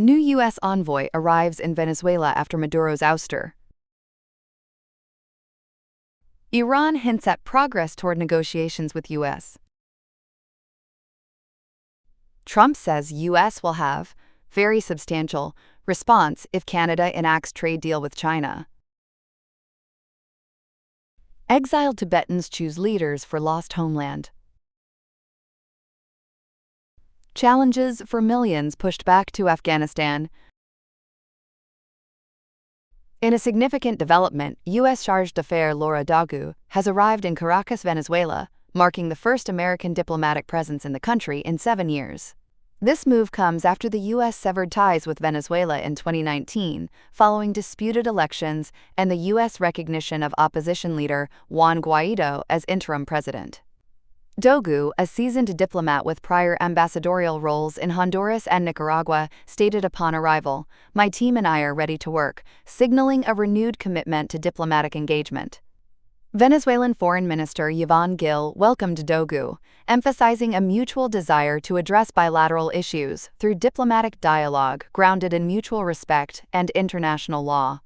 New U.S. envoy arrives in Venezuela after Maduro's ouster. Iran hints at progress toward negotiations with U.S. Trump says U.S. will have very substantial response if Canada enacts trade deal with China. Exiled Tibetans choose leaders for lost homeland. Challenges for millions pushed back to Afghanistan. In a significant development, U.S. Chargé d'Affaires Laura Dogu has arrived in Caracas, Venezuela, marking the first American diplomatic presence in the country in 7 years. This move comes after the U.S. severed ties with Venezuela in 2019, following disputed elections and the U.S. recognition of opposition leader Juan Guaido as interim president. Dogu, a seasoned diplomat with prior ambassadorial roles in Honduras and Nicaragua, stated upon arrival, "My team and I are ready to work," signaling a renewed commitment to diplomatic engagement. Venezuelan Foreign Minister Yvonne Gil welcomed Dogu, emphasizing a mutual desire to address bilateral issues through diplomatic dialogue grounded in mutual respect and international law.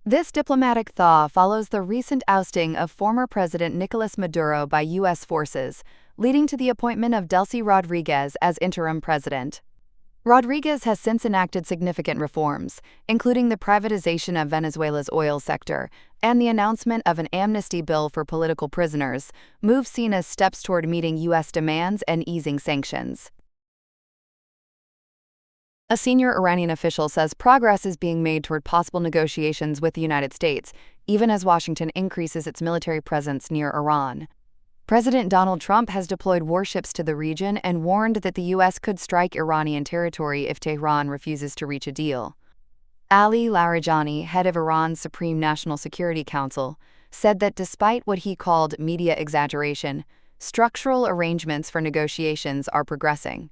This diplomatic thaw follows the recent ousting of former President Nicolas Maduro by U.S. forces, leading to the appointment of Delcy Rodriguez as interim president. Rodriguez has since enacted significant reforms, including the privatization of Venezuela's oil sector and the announcement of an amnesty bill for political prisoners, moves seen as steps toward meeting U.S. demands and easing sanctions. A senior Iranian official says progress is being made toward possible negotiations with the United States, even as Washington increases its military presence near Iran. President Donald Trump has deployed warships to the region and warned that the U.S. could strike Iranian territory if Tehran refuses to reach a deal. Ali Larijani, head of Iran's Supreme National Security Council, said that despite what he called media exaggeration, structural arrangements for negotiations are progressing.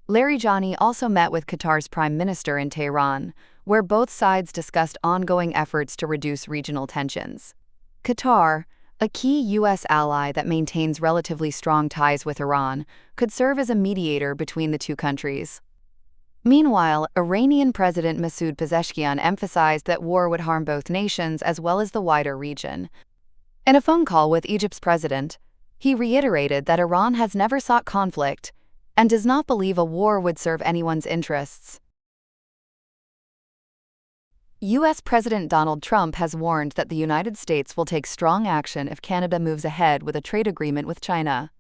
Larijani also met with Qatar's prime minister in Tehran, where both sides discussed ongoing efforts to reduce regional tensions. Qatar, a key U.S. ally that maintains relatively strong ties with Iran, could serve as a mediator between the two countries. Meanwhile, Iranian President Masoud Pezeshkian emphasized that war would harm both nations as well as the wider region. In a phone call with Egypt's president, he reiterated that Iran has never sought conflict and does not believe a war would serve anyone's interests. U.S. President Donald Trump has warned that the United States will take strong action if Canada moves ahead with a trade agreement with China.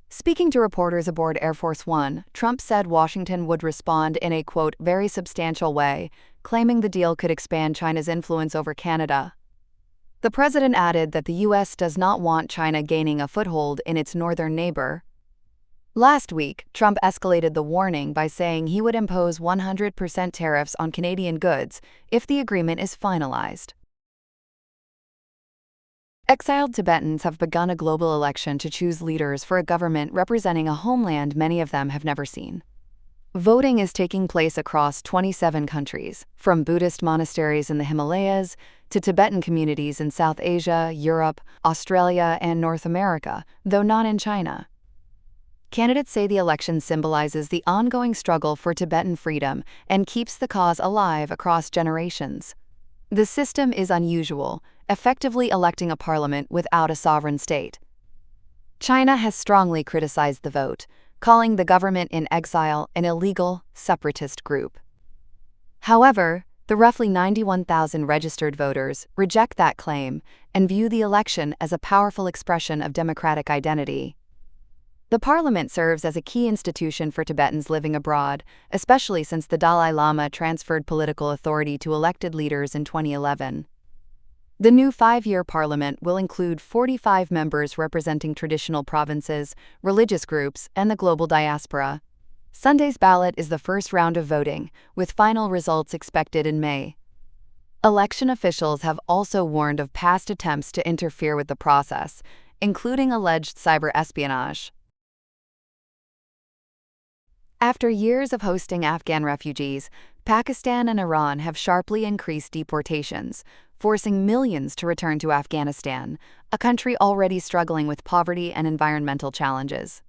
Speaking to reporters aboard Air Force One, Trump said Washington would respond in a, quote, very substantial way, claiming the deal could expand China's influence over Canada. The president added that the U.S. does not want China gaining a foothold in its northern neighbor. Last week, Trump escalated the warning by saying he would impose 100% tariffs on Canadian goods if the agreement is finalized. Exiled Tibetans have begun a global election to choose leaders for a government representing a homeland many of them have never seen. Voting is taking place across 27 countries, from Buddhist monasteries in the Himalayas to Tibetan communities in South Asia, Europe, Australia, and North America, though not in China. Candidates say the election symbolizes the ongoing struggle for Tibetan freedom and keeps the cause alive across generations. The system is unusual, effectively electing a parliament without a sovereign state. China has strongly criticized the vote, calling the government in exile an illegal, separatist group. However, the roughly 91,000 registered voters reject that claim and view the election as a powerful expression of democratic identity. The parliament serves as a key institution for Tibetans living abroad, especially since the Dalai Lama transferred political authority to elected leaders in 2011. The new 5-year parliament will include 45 members representing traditional provinces, religious groups, and the global diaspora. Sunday's ballot is the first round of voting, with final results expected in May. Election officials have also warned of past attempts to interfere with the process, including alleged cyber espionage. After years of hosting Afghan refugees, Pakistan and Iran have sharply increased deportations, forcing millions to return to Afghanistan, a country already struggling with poverty and environmental challenges.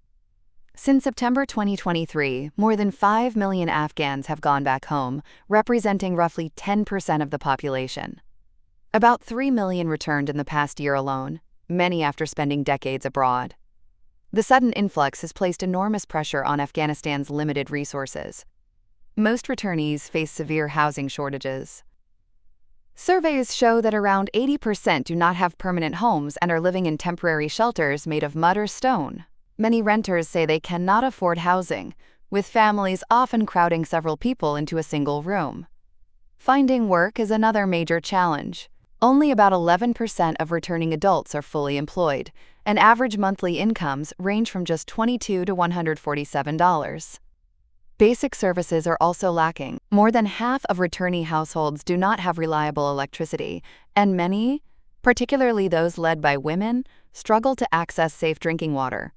Since September 2023, more than 5 million Afghans have gone back home, representing roughly 10% of the population. About 3 million returned in the past year alone, many after spending decades abroad. The sudden influx has placed enormous pressure on Afghanistan's limited resources. Most returnees face severe housing shortages. Surveys show that around 80% do not have permanent homes and are living in temporary shelters made of mud or stone. Many renters say they cannot afford housing, with families often crowding several people into a single room. Finding work is another major challenge. Only about 11% of returning adults are fully employed, and average monthly incomes range from just $22 to $147. Basic services are also lacking. More than half of returnee households do not have reliable electricity, and many, particularly those led by women, struggle to access safe drinking water.